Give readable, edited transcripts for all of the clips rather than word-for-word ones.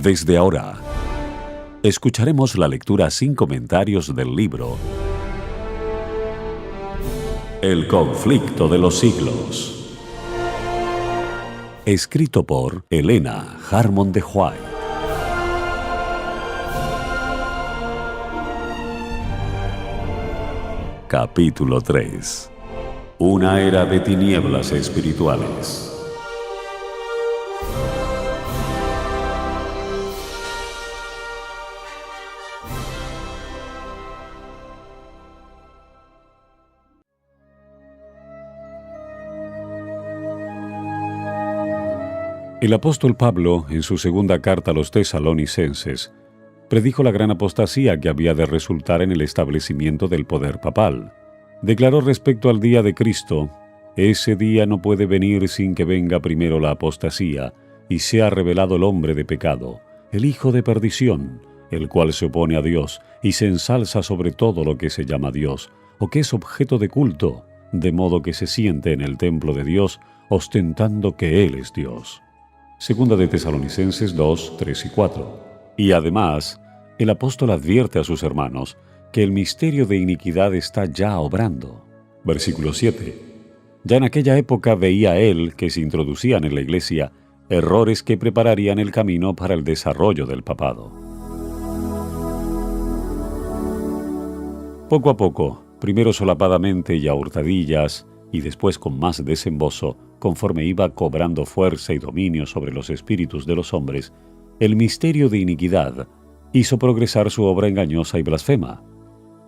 Desde ahora, escucharemos la lectura sin comentarios del libro El conflicto de los siglos, escrito por Helena Harmon de White. Capítulo 3. Una era de tinieblas espirituales. El apóstol Pablo, en su segunda carta a los tesalonicenses, predijo la gran apostasía que había de resultar en el establecimiento del poder papal. Declaró respecto al día de Cristo: ese día no puede venir sin que venga primero la apostasía y sea revelado el hombre de pecado, el hijo de perdición, el cual se opone a Dios y se ensalza sobre todo lo que se llama Dios o que es objeto de culto, de modo que se siente en el templo de Dios ostentando que Él es Dios. Segunda de Tesalonicenses 2, 3 y 4. Y además, el apóstol advierte a sus hermanos que el misterio de iniquidad está ya obrando. Versículo 7. Ya en aquella época veía él que se introducían en la iglesia errores que prepararían el camino para el desarrollo del papado. Poco a poco, primero solapadamente y a hurtadillas, y después con más desembozo, conforme iba cobrando fuerza y dominio sobre los espíritus de los hombres, el misterio de iniquidad hizo progresar su obra engañosa y blasfema.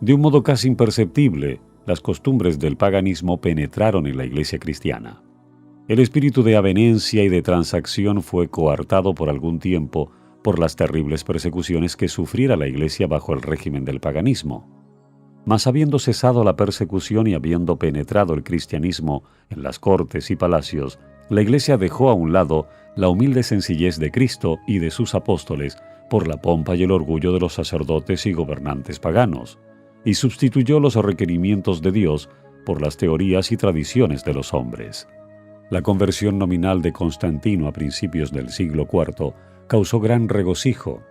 De un modo casi imperceptible, las costumbres del paganismo penetraron en la iglesia cristiana. El espíritu de avenencia y de transacción fue coartado por algún tiempo por las terribles persecuciones que sufriera la iglesia bajo el régimen del paganismo. Mas habiendo cesado la persecución y habiendo penetrado el cristianismo en las cortes y palacios, la Iglesia dejó a un lado la humilde sencillez de Cristo y de sus apóstoles por la pompa y el orgullo de los sacerdotes y gobernantes paganos, y sustituyó los requerimientos de Dios por las teorías y tradiciones de los hombres. La conversión nominal de Constantino a principios del siglo IV causó gran regocijo,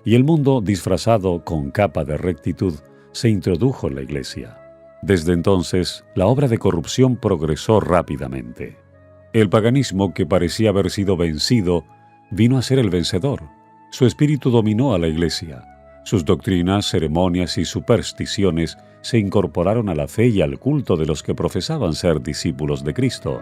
y el mundo, disfrazado con capa de rectitud, se introdujo en la Iglesia. Desde entonces, la obra de corrupción progresó rápidamente. El paganismo, que parecía haber sido vencido, vino a ser el vencedor. Su espíritu dominó a la Iglesia. Sus doctrinas, ceremonias y supersticiones se incorporaron a la fe y al culto de los que profesaban ser discípulos de Cristo.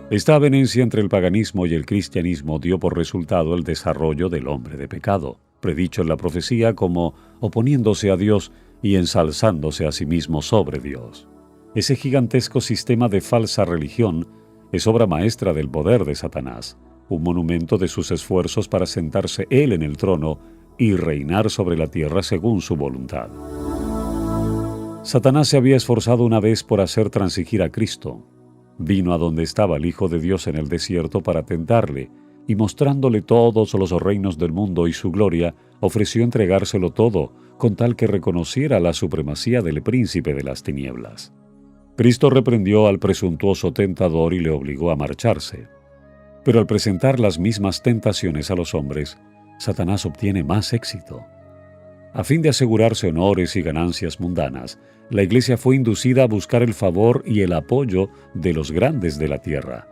Esta avenencia entre el paganismo y el cristianismo dio por resultado el desarrollo del hombre de pecado, predicho en la profecía como oponiéndose a Dios y ensalzándose a sí mismo sobre Dios. Ese gigantesco sistema de falsa religión es obra maestra del poder de Satanás, un monumento de sus esfuerzos para sentarse él en el trono y reinar sobre la tierra según su voluntad. Satanás se había esforzado una vez por hacer transigir a Cristo. Vino a donde estaba el Hijo de Dios en el desierto para tentarle, y mostrándole todos los reinos del mundo y su gloria, ofreció entregárselo todo, con tal que reconociera la supremacía del príncipe de las tinieblas. Cristo reprendió al presuntuoso tentador y le obligó a marcharse. Pero al presentar las mismas tentaciones a los hombres, Satanás obtiene más éxito. A fin de asegurarse honores y ganancias mundanas, la Iglesia fue inducida a buscar el favor y el apoyo de los grandes de la tierra,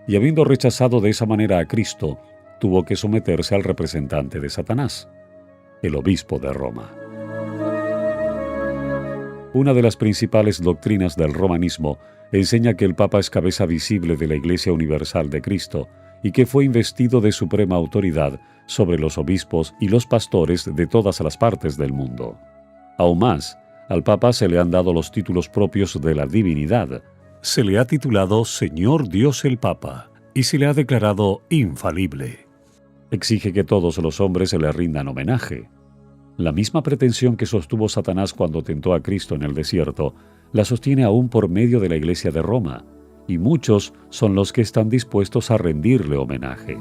y habiendo rechazado de esa manera a Cristo, tuvo que someterse al representante de Satanás, el obispo de Roma. Una de las principales doctrinas del romanismo enseña que el Papa es cabeza visible de la Iglesia Universal de Cristo y que fue investido de suprema autoridad sobre los obispos y los pastores de todas las partes del mundo. Aún más, al Papa se le han dado los títulos propios de la divinidad. Se le ha titulado Señor Dios el Papa y se le ha declarado infalible. Exige que todos los hombres se le rindan homenaje. La misma pretensión que sostuvo Satanás cuando tentó a Cristo en el desierto, la sostiene aún por medio de la Iglesia de Roma, y muchos son los que están dispuestos a rendirle homenaje.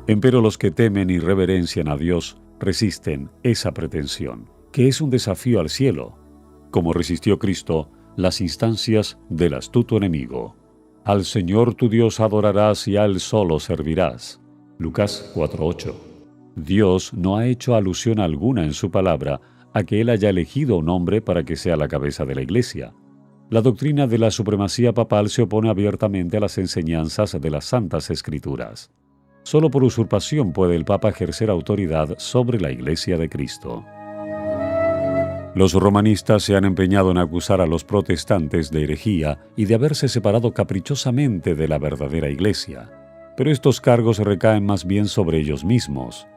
Empero los que temen y reverencian a Dios resisten esa pretensión, que es un desafío al cielo, como resistió Cristo las instancias del astuto enemigo. Al Señor tu Dios adorarás y a Él solo servirás. Lucas 4:8. Dios no ha hecho alusión alguna en su palabra a que Él haya elegido un hombre para que sea la cabeza de la Iglesia. La doctrina de la supremacía papal se opone abiertamente a las enseñanzas de las Santas Escrituras. Solo por usurpación puede el Papa ejercer autoridad sobre la Iglesia de Cristo. Los romanistas se han empeñado en acusar a los protestantes de herejía y de haberse separado caprichosamente de la verdadera Iglesia, pero estos cargos recaen más bien sobre ellos mismos.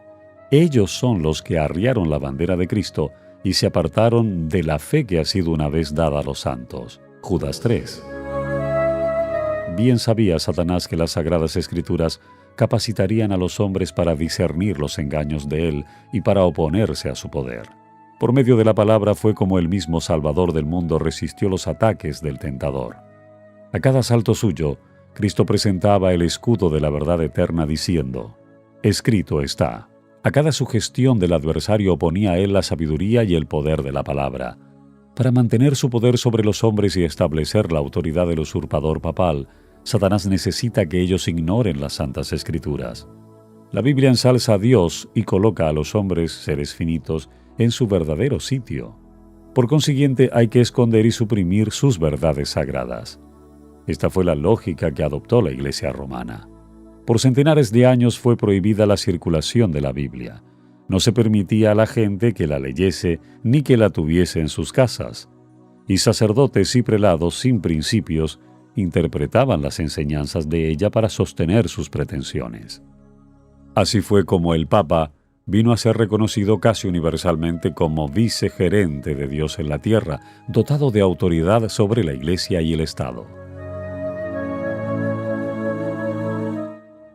Ellos son los que arriaron la bandera de Cristo y se apartaron de la fe que ha sido una vez dada a los santos. Judas 3. Bien sabía Satanás que las Sagradas Escrituras capacitarían a los hombres para discernir los engaños de él y para oponerse a su poder. Por medio de la palabra fue como el mismo Salvador del mundo resistió los ataques del tentador. A cada asalto suyo, Cristo presentaba el escudo de la verdad eterna diciendo: «Escrito está». A cada sugestión del adversario oponía a él la sabiduría y el poder de la palabra. Para mantener su poder sobre los hombres y establecer la autoridad del usurpador papal, Satanás necesita que ellos ignoren las Santas Escrituras. La Biblia ensalza a Dios y coloca a los hombres, seres finitos, en su verdadero sitio. Por consiguiente, hay que esconder y suprimir sus verdades sagradas. Esta fue la lógica que adoptó la Iglesia romana. Por centenares de años fue prohibida la circulación de la Biblia. No se permitía a la gente que la leyese ni que la tuviese en sus casas. Y sacerdotes y prelados sin principios interpretaban las enseñanzas de ella para sostener sus pretensiones. Así fue como el Papa vino a ser reconocido casi universalmente como vicegerente de Dios en la tierra, dotado de autoridad sobre la Iglesia y el Estado.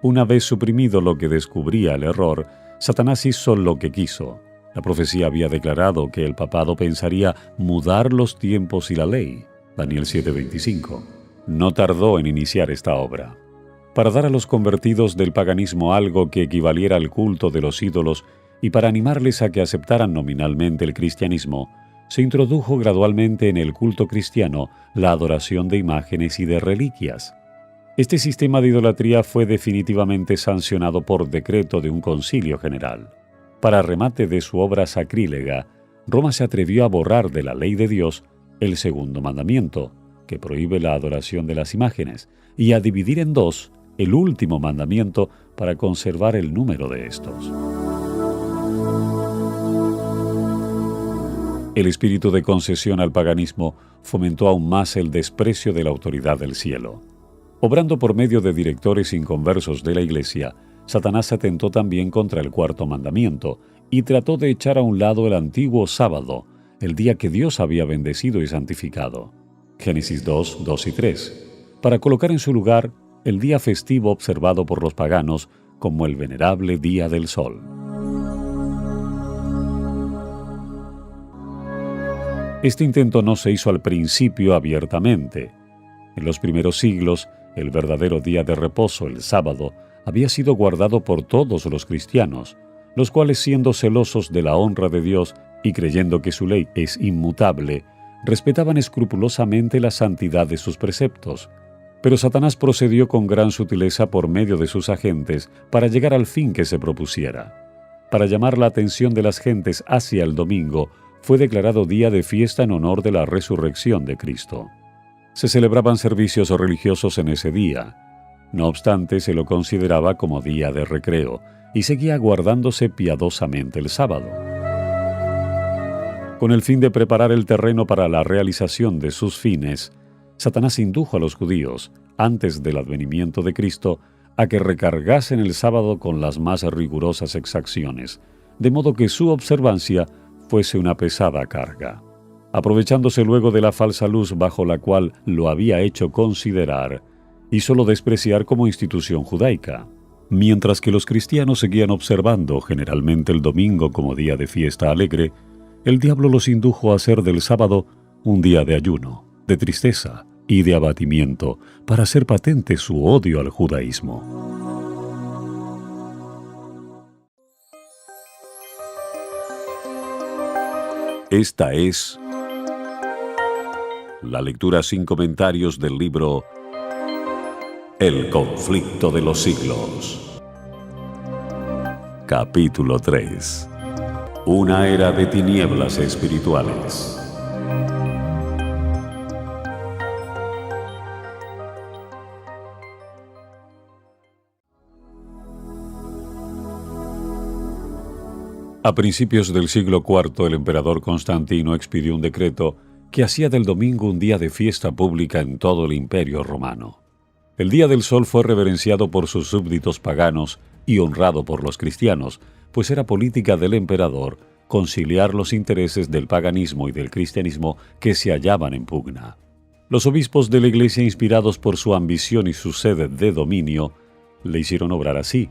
Una vez suprimido lo que descubría el error, Satanás hizo lo que quiso. La profecía había declarado que el papado pensaría mudar los tiempos y la ley. Daniel 7:25. No tardó en iniciar esta obra. Para dar a los convertidos del paganismo algo que equivaliera al culto de los ídolos y para animarles a que aceptaran nominalmente el cristianismo, se introdujo gradualmente en el culto cristiano la adoración de imágenes y de reliquias. Este sistema de idolatría fue definitivamente sancionado por decreto de un concilio general. Para remate de su obra sacrílega, Roma se atrevió a borrar de la ley de Dios el segundo mandamiento, que prohíbe la adoración de las imágenes, y a dividir en dos el último mandamiento para conservar el número de estos. El espíritu de concesión al paganismo fomentó aún más el desprecio de la autoridad del cielo. Obrando por medio de directores inconversos de la Iglesia, Satanás atentó también contra el cuarto mandamiento y trató de echar a un lado el antiguo sábado, el día que Dios había bendecido y santificado. Génesis 2, 2 y 3, para colocar en su lugar el día festivo observado por los paganos como el venerable Día del Sol. Este intento no se hizo al principio abiertamente. En los primeros siglos, el verdadero día de reposo, el sábado, había sido guardado por todos los cristianos, los cuales, siendo celosos de la honra de Dios y creyendo que su ley es inmutable, respetaban escrupulosamente la santidad de sus preceptos. Pero Satanás procedió con gran sutileza por medio de sus agentes para llegar al fin que se propusiera. Para llamar la atención de las gentes hacia el domingo, fue declarado día de fiesta en honor de la resurrección de Cristo. Se celebraban servicios religiosos en ese día. No obstante, se lo consideraba como día de recreo y seguía guardándose piadosamente el sábado. Con el fin de preparar el terreno para la realización de sus fines, Satanás indujo a los judíos, antes del advenimiento de Cristo, a que recargasen el sábado con las más rigurosas exacciones, de modo que su observancia fuese una pesada carga. Aprovechándose luego de la falsa luz bajo la cual lo había hecho considerar, hízolo despreciar como institución judaica. Mientras que los cristianos seguían observando generalmente el domingo como día de fiesta alegre, el diablo los indujo a hacer del sábado un día de ayuno, de tristeza y de abatimiento, para hacer patente su odio al judaísmo. Esta es la lectura sin comentarios del libro El conflicto de los siglos. Capítulo 3. Una era de tinieblas espirituales. A principios del siglo IV, el emperador Constantino expidió un decreto que hacía del domingo un día de fiesta pública en todo el Imperio Romano. El Día del Sol fue reverenciado por sus súbditos paganos y honrado por los cristianos, pues era política del emperador conciliar los intereses del paganismo y del cristianismo que se hallaban en pugna. Los obispos de la Iglesia, inspirados por su ambición y su sed de dominio, le hicieron obrar así,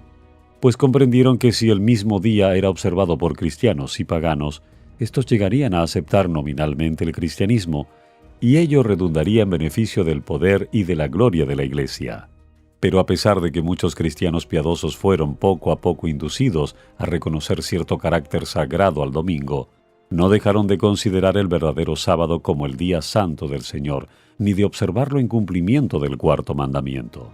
pues comprendieron que si el mismo día era observado por cristianos y paganos, estos llegarían a aceptar nominalmente el cristianismo, y ello redundaría en beneficio del poder y de la gloria de la Iglesia. Pero a pesar de que muchos cristianos piadosos fueron poco a poco inducidos a reconocer cierto carácter sagrado al domingo, no dejaron de considerar el verdadero sábado como el día santo del Señor, ni de observarlo en cumplimiento del cuarto mandamiento.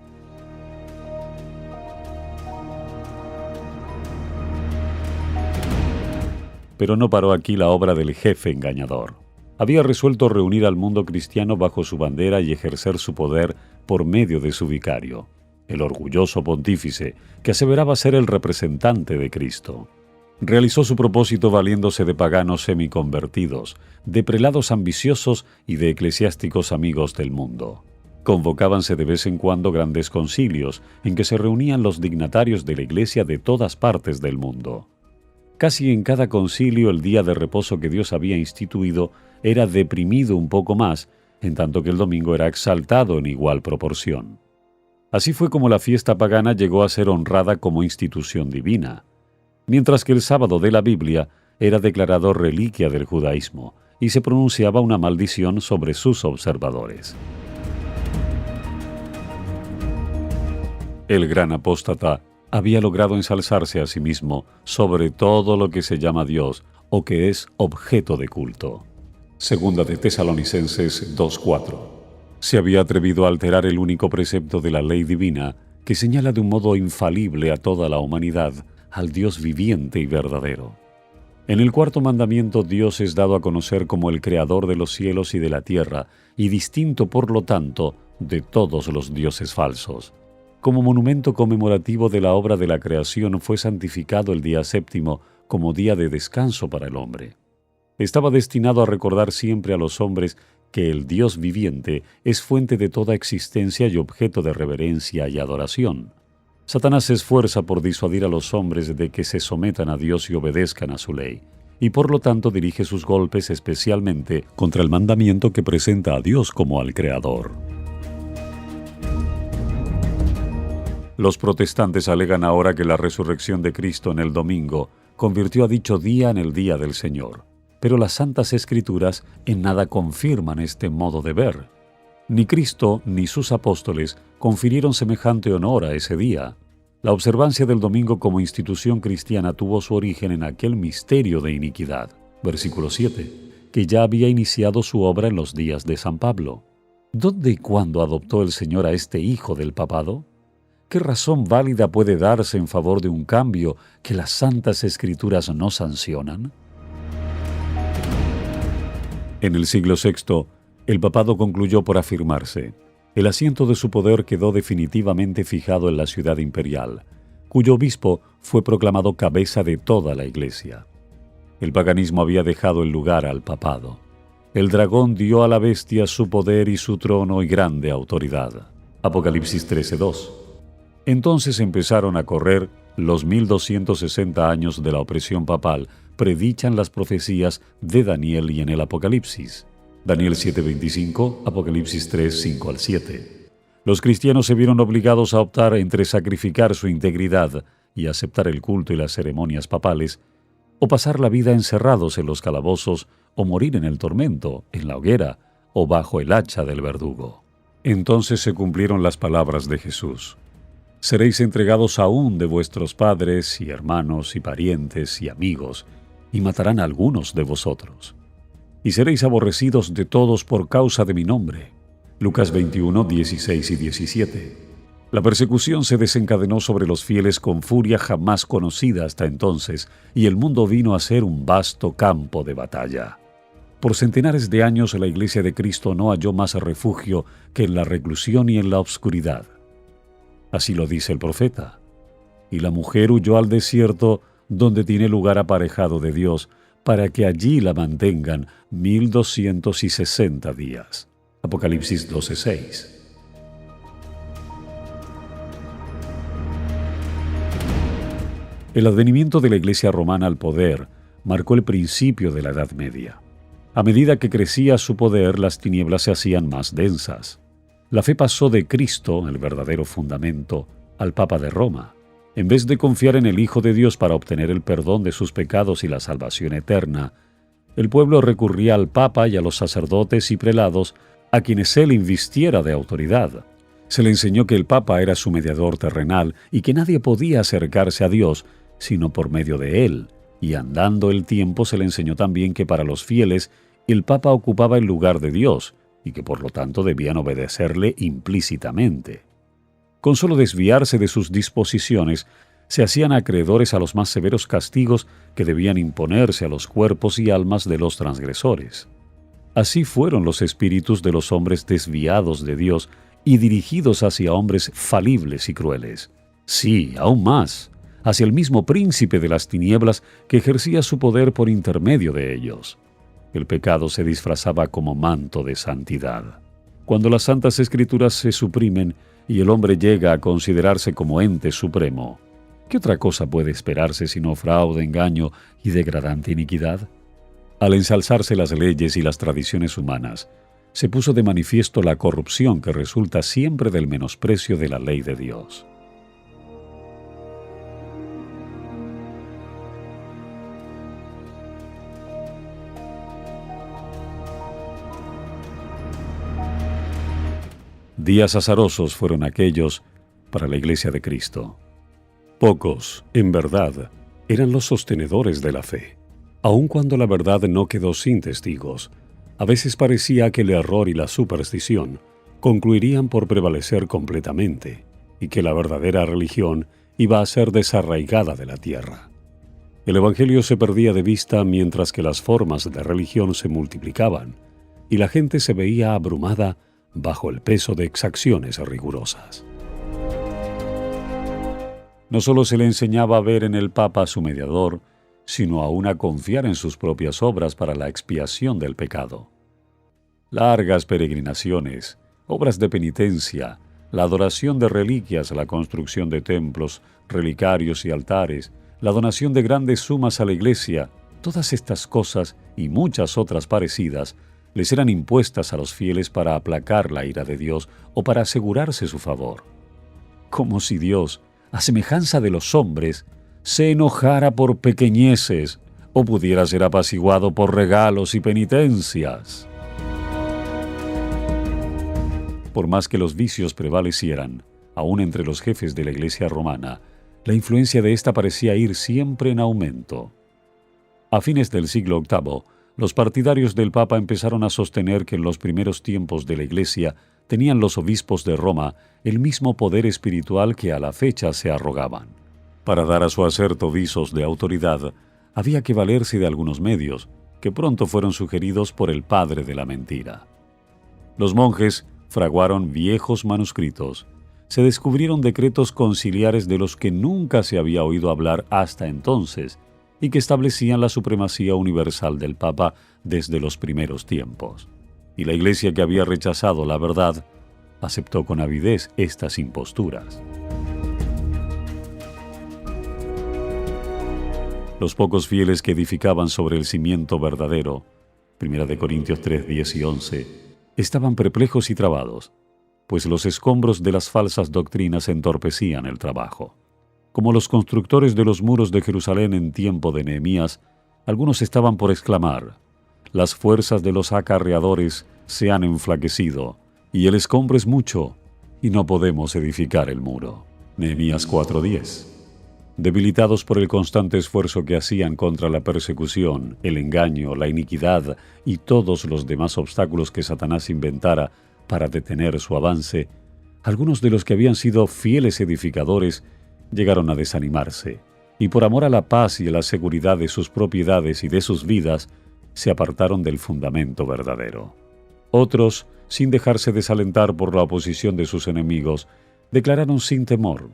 Pero no paró aquí la obra del jefe engañador. Había resuelto reunir al mundo cristiano bajo su bandera y ejercer su poder por medio de su vicario, el orgulloso pontífice, que aseveraba ser el representante de Cristo. Realizó su propósito valiéndose de paganos semiconvertidos, de prelados ambiciosos y de eclesiásticos amigos del mundo. Convocábanse de vez en cuando grandes concilios en que se reunían los dignatarios de la Iglesia de todas partes del mundo. Casi en cada concilio el día de reposo que Dios había instituido era deprimido un poco más, en tanto que el domingo era exaltado en igual proporción. Así fue como la fiesta pagana llegó a ser honrada como institución divina, mientras que el sábado de la Biblia era declarado reliquia del judaísmo y se pronunciaba una maldición sobre sus observadores. El gran apóstata había logrado ensalzarse a sí mismo sobre todo lo que se llama Dios o que es objeto de culto. Segunda de Tesalonicenses 2:4. Se había atrevido a alterar el único precepto de la ley divina que señala de un modo infalible a toda la humanidad al Dios viviente y verdadero. En el cuarto mandamiento, Dios es dado a conocer como el creador de los cielos y de la tierra y distinto, por lo tanto, de todos los dioses falsos. Como monumento conmemorativo de la obra de la creación fue santificado el día séptimo como día de descanso para el hombre. Estaba destinado a recordar siempre a los hombres que el Dios viviente es fuente de toda existencia y objeto de reverencia y adoración. Satanás se esfuerza por disuadir a los hombres de que se sometan a Dios y obedezcan a su ley, y por lo tanto dirige sus golpes especialmente contra el mandamiento que presenta a Dios como al Creador. Los protestantes alegan ahora que la resurrección de Cristo en el domingo convirtió a dicho día en el día del Señor. Pero las Santas Escrituras en nada confirman este modo de ver. Ni Cristo ni sus apóstoles confirieron semejante honor a ese día. La observancia del domingo como institución cristiana tuvo su origen en aquel misterio de iniquidad, versículo 7, que ya había iniciado su obra en los días de San Pablo. ¿Dónde y cuándo adoptó el Señor a este hijo del papado? ¿Qué razón válida puede darse en favor de un cambio que las Santas Escrituras no sancionan? En el siglo VI, el papado concluyó por afirmarse. El asiento de su poder quedó definitivamente fijado en la ciudad imperial, cuyo obispo fue proclamado cabeza de toda la Iglesia. El paganismo había dejado el lugar al papado. El dragón dio a la bestia su poder y su trono y grande autoridad. Apocalipsis 13:2. Entonces empezaron a correr los 1260 años de la opresión papal, predichan las profecías de Daniel y en el Apocalipsis. Daniel 7:25, Apocalipsis 3:5 al 7. Los cristianos se vieron obligados a optar entre sacrificar su integridad y aceptar el culto y las ceremonias papales, o pasar la vida encerrados en los calabozos, o morir en el tormento, en la hoguera, o bajo el hacha del verdugo. Entonces se cumplieron las palabras de Jesús. Seréis entregados aún de vuestros padres y hermanos y parientes y amigos, y matarán a algunos de vosotros. Y seréis aborrecidos de todos por causa de mi nombre. Lucas 21, 16 y 17. La persecución se desencadenó sobre los fieles con furia jamás conocida hasta entonces, y el mundo vino a ser un vasto campo de batalla. Por centenares de años la Iglesia de Cristo no halló más refugio que en la reclusión y en la obscuridad. Así lo dice el profeta. Y la mujer huyó al desierto, donde tiene lugar aparejado de Dios, para que allí la mantengan 1260 días. Apocalipsis 12:6. El advenimiento de la Iglesia romana al poder marcó el principio de la Edad Media. A medida que crecía su poder, las tinieblas se hacían más densas. La fe pasó de Cristo, el verdadero fundamento, al Papa de Roma. En vez de confiar en el Hijo de Dios para obtener el perdón de sus pecados y la salvación eterna, el pueblo recurría al Papa y a los sacerdotes y prelados a quienes él invistiera de autoridad. Se le enseñó que el Papa era su mediador terrenal y que nadie podía acercarse a Dios sino por medio de él. Y andando el tiempo se le enseñó también que para los fieles el Papa ocupaba el lugar de Dios y que por lo tanto debían obedecerle implícitamente. Con solo desviarse de sus disposiciones, se hacían acreedores a los más severos castigos que debían imponerse a los cuerpos y almas de los transgresores. Así fueron los espíritus de los hombres desviados de Dios y dirigidos hacia hombres falibles y crueles. Sí, aún más, hacia el mismo príncipe de las tinieblas que ejercía su poder por intermedio de ellos. El pecado se disfrazaba como manto de santidad. Cuando las Santas Escrituras se suprimen y el hombre llega a considerarse como ente supremo, ¿qué otra cosa puede esperarse sino fraude, engaño y degradante iniquidad? Al ensalzarse las leyes y las tradiciones humanas, se puso de manifiesto la corrupción que resulta siempre del menosprecio de la ley de Dios. Días azarosos fueron aquellos para la Iglesia de Cristo. Pocos, en verdad, eran los sostenedores de la fe. Aun cuando la verdad no quedó sin testigos, a veces parecía que el error y la superstición concluirían por prevalecer completamente y que la verdadera religión iba a ser desarraigada de la tierra. El Evangelio se perdía de vista mientras que las formas de religión se multiplicaban y la gente se veía abrumada bajo el peso de exacciones rigurosas. No solo se le enseñaba a ver en el Papa a su mediador, sino aún a confiar en sus propias obras para la expiación del pecado. Largas peregrinaciones, obras de penitencia, la adoración de reliquias, la construcción de templos, relicarios y altares, la donación de grandes sumas a la Iglesia, todas estas cosas y muchas otras parecidas les eran impuestas a los fieles para aplacar la ira de Dios o para asegurarse su favor. Como si Dios, a semejanza de los hombres, se enojara por pequeñeces o pudiera ser apaciguado por regalos y penitencias. Por más que los vicios prevalecieran, aún entre los jefes de la Iglesia romana, la influencia de ésta parecía ir siempre en aumento. A fines del siglo VIII, los partidarios del Papa empezaron a sostener que en los primeros tiempos de la Iglesia tenían los obispos de Roma el mismo poder espiritual que a la fecha se arrogaban. Para dar a su acerto visos de autoridad, había que valerse de algunos medios, que pronto fueron sugeridos por el padre de la mentira. Los monjes fraguaron viejos manuscritos. Se descubrieron decretos conciliares de los que nunca se había oído hablar hasta entonces, y que establecían la supremacía universal del Papa desde los primeros tiempos. Y la Iglesia, que había rechazado la verdad, aceptó con avidez estas imposturas. Los pocos fieles que edificaban sobre el cimiento verdadero, 1 Corintios 3, 10 y 11, estaban perplejos y trabados, pues los escombros de las falsas doctrinas entorpecían el trabajo. Como los constructores de los muros de Jerusalén en tiempo de Nehemías, algunos estaban por exclamar: «Las fuerzas de los acarreadores se han enflaquecido, y el escombro es mucho, y no podemos edificar el muro». Nehemías 4:10. Debilitados por el constante esfuerzo que hacían contra la persecución, el engaño, la iniquidad y todos los demás obstáculos que Satanás inventara para detener su avance, algunos de los que habían sido fieles edificadores llegaron a desanimarse, y por amor a la paz y a la seguridad de sus propiedades y de sus vidas, se apartaron del fundamento verdadero. Otros, sin dejarse desalentar por la oposición de sus enemigos, declararon sin temor: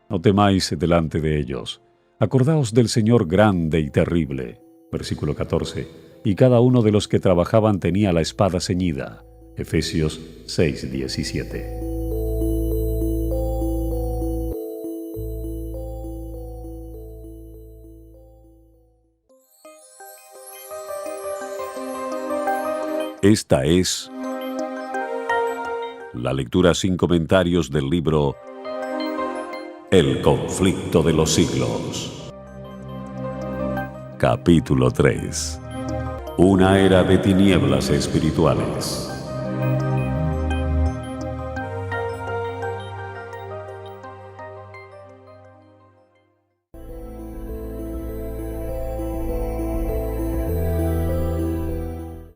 «No temáis delante de ellos. Acordaos del Señor grande y terrible». Versículo 14. Y cada uno de los que trabajaban tenía la espada ceñida. Efesios 6:17. Esta es la lectura sin comentarios del libro El conflicto de los siglos. Capítulo 3. Una era de tinieblas espirituales.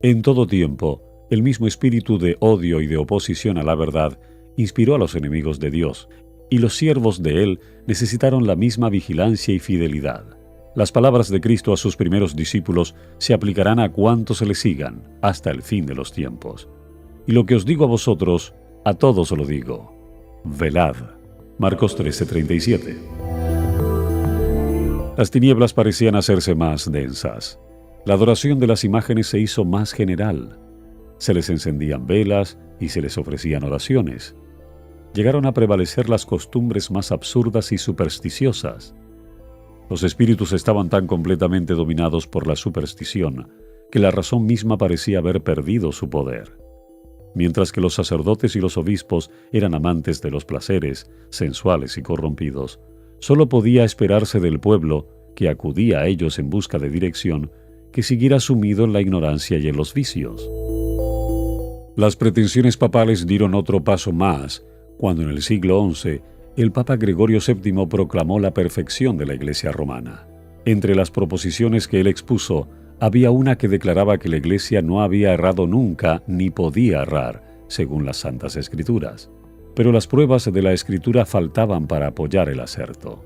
En todo tiempo, el mismo espíritu de odio y de oposición a la verdad inspiró a los enemigos de Dios, y los siervos de Él necesitaron la misma vigilancia y fidelidad. Las palabras de Cristo a sus primeros discípulos se aplicarán a cuantos se le sigan hasta el fin de los tiempos. Y lo que os digo a vosotros, a todos lo digo: velad. Marcos 13:37. Las tinieblas parecían hacerse más densas. La adoración de las imágenes se hizo más general. Se les encendían velas y se les ofrecían oraciones. Llegaron a prevalecer las costumbres más absurdas y supersticiosas. Los espíritus estaban tan completamente dominados por la superstición que la razón misma parecía haber perdido su poder. Mientras que los sacerdotes y los obispos eran amantes de los placeres, sensuales y corrompidos, solo podía esperarse del pueblo, que acudía a ellos en busca de dirección, que siguiera sumido en la ignorancia y en los vicios. Las pretensiones papales dieron otro paso más, cuando en el siglo XI el Papa Gregorio VII proclamó la perfección de la Iglesia romana. Entre las proposiciones que él expuso, había una que declaraba que la Iglesia no había errado nunca ni podía errar, según las Santas Escrituras. Pero las pruebas de la Escritura faltaban para apoyar el aserto.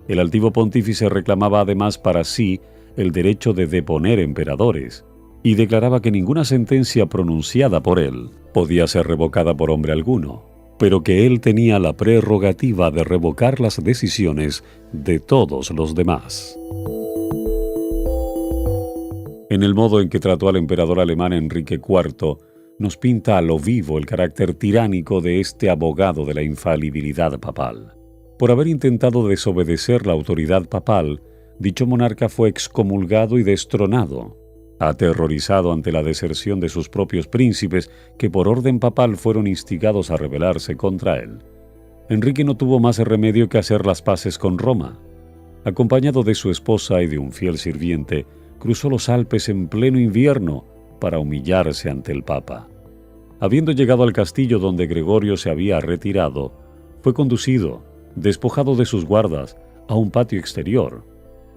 El altivo pontífice reclamaba además para sí el derecho de deponer emperadores, y declaraba que ninguna sentencia pronunciada por él podía ser revocada por hombre alguno, pero que él tenía la prerrogativa de revocar las decisiones de todos los demás. En el modo en que trató al emperador alemán Enrique IV, nos pinta a lo vivo el carácter tiránico de este abogado de la infalibilidad papal. Por haber intentado desobedecer la autoridad papal, dicho monarca fue excomulgado y destronado. Aterrorizado ante la deserción de sus propios príncipes, que por orden papal fueron instigados a rebelarse contra él, Enrique no tuvo más remedio que hacer las paces con Roma. Acompañado de su esposa y de un fiel sirviente, cruzó los Alpes en pleno invierno para humillarse ante el Papa. Habiendo llegado al castillo donde Gregorio se había retirado, fue conducido, despojado de sus guardas, a un patio exterior,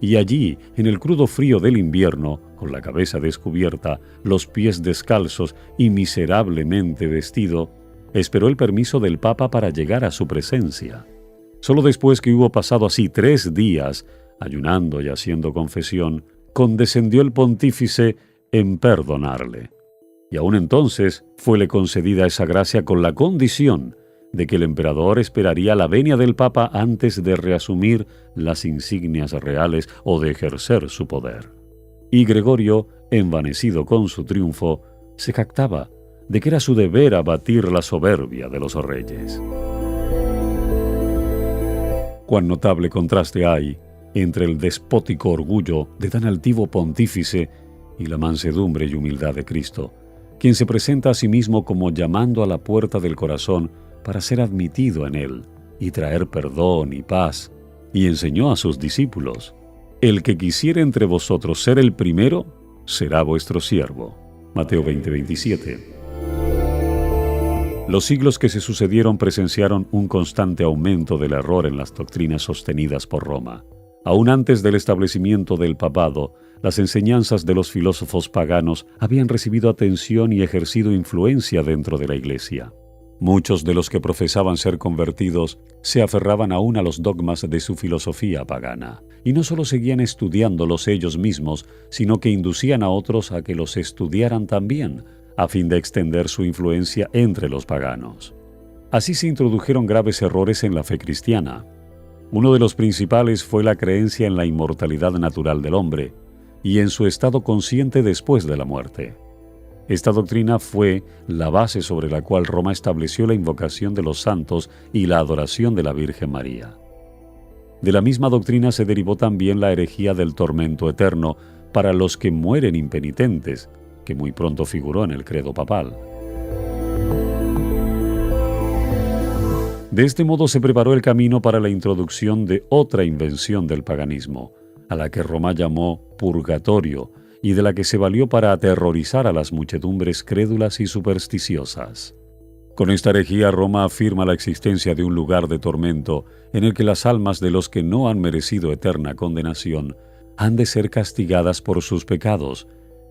y allí, en el crudo frío del invierno, con la cabeza descubierta, los pies descalzos y miserablemente vestido, esperó el permiso del Papa para llegar a su presencia. Solo después que hubo pasado así 3 días, ayunando y haciendo confesión, condescendió el pontífice en perdonarle. Y aún entonces fuele concedida esa gracia con la condición de que el emperador esperaría la venia del Papa antes de reasumir las insignias reales o de ejercer su poder. Y Gregorio, envanecido con su triunfo, se jactaba de que era su deber abatir la soberbia de los reyes. Cuán notable contraste hay entre el despótico orgullo de tan altivo pontífice y la mansedumbre y humildad de Cristo, quien se presenta a sí mismo como llamando a la puerta del corazón para ser admitido en él y traer perdón y paz, y enseñó a sus discípulos: el que quisiere entre vosotros ser el primero, será vuestro siervo. Mateo 20:27. Los siglos que se sucedieron presenciaron un constante aumento del error en las doctrinas sostenidas por Roma. Aún antes del establecimiento del papado, las enseñanzas de los filósofos paganos habían recibido atención y ejercido influencia dentro de la Iglesia. Muchos de los que profesaban ser convertidos se aferraban aún a los dogmas de su filosofía pagana, y no solo seguían estudiándolos ellos mismos, sino que inducían a otros a que los estudiaran también, a fin de extender su influencia entre los paganos. Así se introdujeron graves errores en la fe cristiana. Uno de los principales fue la creencia en la inmortalidad natural del hombre y en su estado consciente después de la muerte. Esta doctrina fue la base sobre la cual Roma estableció la invocación de los santos y la adoración de la Virgen María. De la misma doctrina se derivó también la herejía del tormento eterno para los que mueren impenitentes, que muy pronto figuró en el credo papal. De este modo se preparó el camino para la introducción de otra invención del paganismo, a la que Roma llamó purgatorio, y de la que se valió para aterrorizar a las muchedumbres crédulas y supersticiosas. Con esta herejía, Roma afirma la existencia de un lugar de tormento en el que las almas de los que no han merecido eterna condenación han de ser castigadas por sus pecados,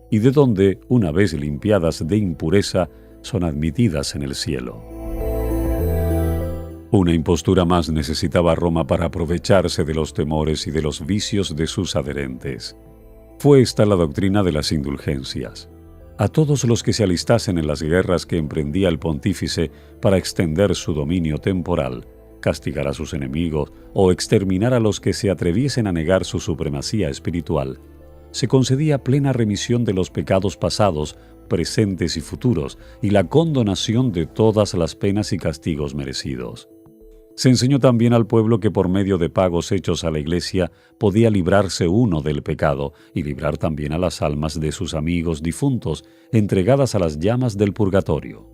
y de donde, una vez limpiadas de impureza, son admitidas en el cielo. Una impostura más necesitaba Roma para aprovecharse de los temores y de los vicios de sus adherentes. Fue esta la doctrina de las indulgencias. A todos los que se alistasen en las guerras que emprendía el pontífice para extender su dominio temporal, castigar a sus enemigos o exterminar a los que se atreviesen a negar su supremacía espiritual, se concedía plena remisión de los pecados pasados, presentes y futuros, y la condonación de todas las penas y castigos merecidos. Se enseñó también al pueblo que por medio de pagos hechos a la Iglesia podía librarse uno del pecado y librar también a las almas de sus amigos difuntos, entregadas a las llamas del purgatorio.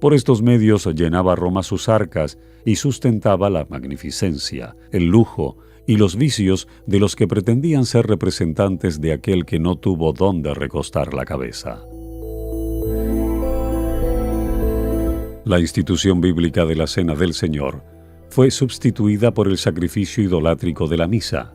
Por estos medios llenaba Roma sus arcas y sustentaba la magnificencia, el lujo y los vicios de los que pretendían ser representantes de aquel que no tuvo dónde recostar la cabeza. La institución bíblica de la Cena del Señor fue sustituida por el sacrificio idolátrico de la misa.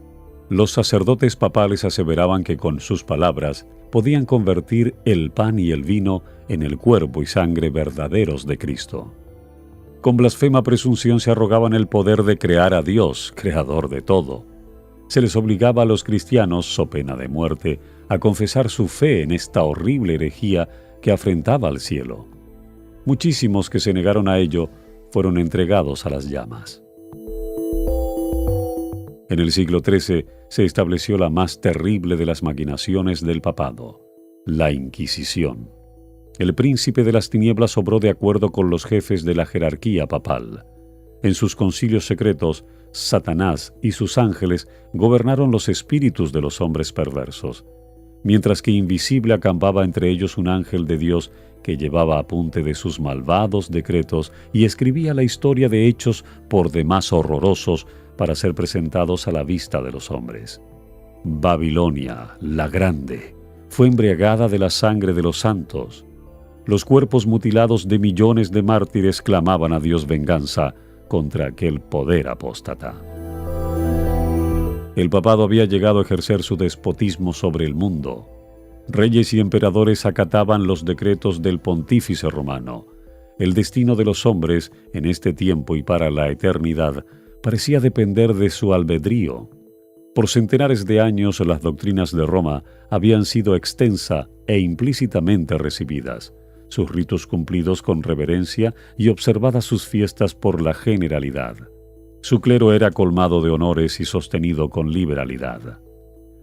Los sacerdotes papales aseveraban que con sus palabras podían convertir el pan y el vino en el cuerpo y sangre verdaderos de Cristo. Con blasfema presunción se arrogaban el poder de crear a Dios, creador de todo. Se les obligaba a los cristianos, so pena de muerte, a confesar su fe en esta horrible herejía que afrentaba al cielo. Muchísimos que se negaron a ello fueron entregados a las llamas. En el siglo XIII se estableció la más terrible de las maquinaciones del papado, la Inquisición. El príncipe de las tinieblas obró de acuerdo con los jefes de la jerarquía papal. En sus concilios secretos, Satanás y sus ángeles gobernaron los espíritus de los hombres perversos, mientras que invisible acampaba entre ellos un ángel de Dios que llevaba apunte de sus malvados decretos y escribía la historia de hechos por demás horrorosos para ser presentados a la vista de los hombres. Babilonia, la grande, fue embriagada de la sangre de los santos. Los cuerpos mutilados de millones de mártires clamaban a Dios venganza contra aquel poder apóstata. El papado había llegado a ejercer su despotismo sobre el mundo. Reyes y emperadores acataban los decretos del pontífice romano. El destino de los hombres, en este tiempo y para la eternidad, parecía depender de su albedrío. Por centenares de años las doctrinas de Roma habían sido extensa e implícitamente recibidas, sus ritos cumplidos con reverencia y observadas sus fiestas por la generalidad. Su clero era colmado de honores y sostenido con liberalidad.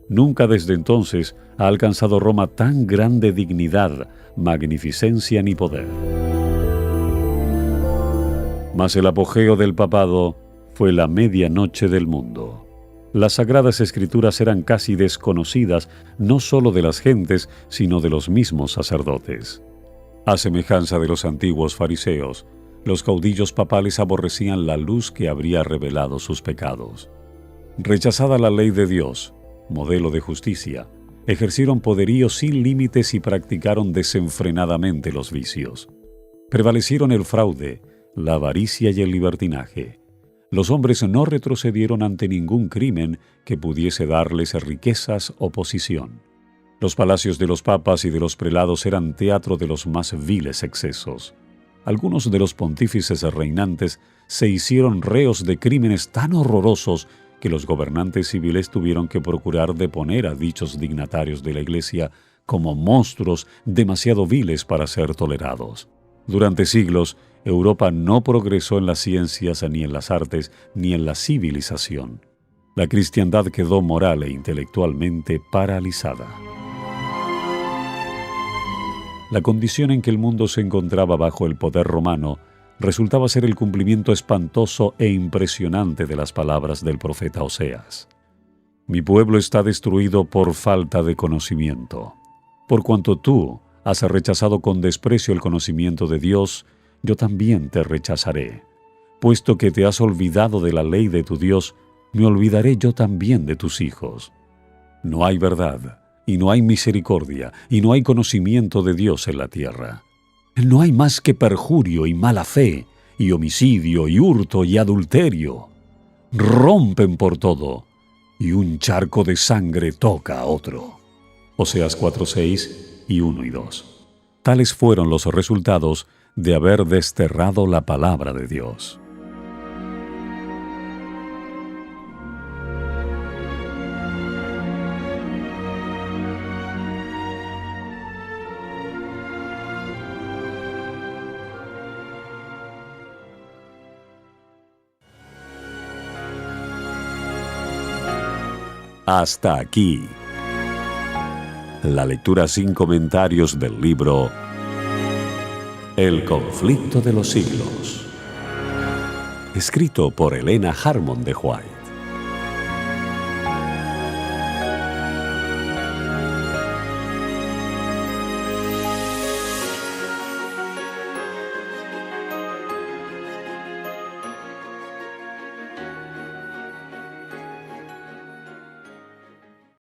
Nunca desde entonces ha alcanzado Roma tan grande dignidad, magnificencia ni poder. Mas el apogeo del papado fue la medianoche del mundo. Las sagradas escrituras eran casi desconocidas no solo de las gentes, sino de los mismos sacerdotes. A semejanza de los antiguos fariseos, los caudillos papales aborrecían la luz que habría revelado sus pecados. Rechazada la ley de Dios, modelo de justicia, ejercieron poderío sin límites y practicaron desenfrenadamente los vicios. Prevalecieron el fraude, la avaricia y el libertinaje. Los hombres no retrocedieron ante ningún crimen que pudiese darles riquezas o posición. Los palacios de los papas y de los prelados eran teatro de los más viles excesos. algunos de los pontífices reinantes se hicieron reos de crímenes tan horrorosos que los gobernantes civiles tuvieron que procurar deponer a dichos dignatarios de la Iglesia como monstruos demasiado viles para ser tolerados. Durante siglos, Europa no progresó en las ciencias, ni en las artes, ni en la civilización. La cristiandad quedó moral e intelectualmente paralizada. La condición en que el mundo se encontraba bajo el poder romano resultaba ser el cumplimiento espantoso e impresionante de las palabras del profeta Oseas. Mi pueblo está destruido por falta de conocimiento. Por cuanto tú has rechazado con desprecio el conocimiento de Dios, yo también te rechazaré. Puesto que te has olvidado de la ley de tu Dios, me olvidaré yo también de tus hijos. No hay verdad, y no hay misericordia, y no hay conocimiento de Dios en la tierra. No hay más que perjurio y mala fe, y homicidio, y hurto, y adulterio. Rompen por todo, y un charco de sangre toca a otro. Oseas 4:6 y 1 y 2. Tales fueron los resultados de haber desterrado la palabra de Dios. Hasta aquí la lectura sin comentarios del libro El conflicto de los siglos, escrito por Elena Harmon de White.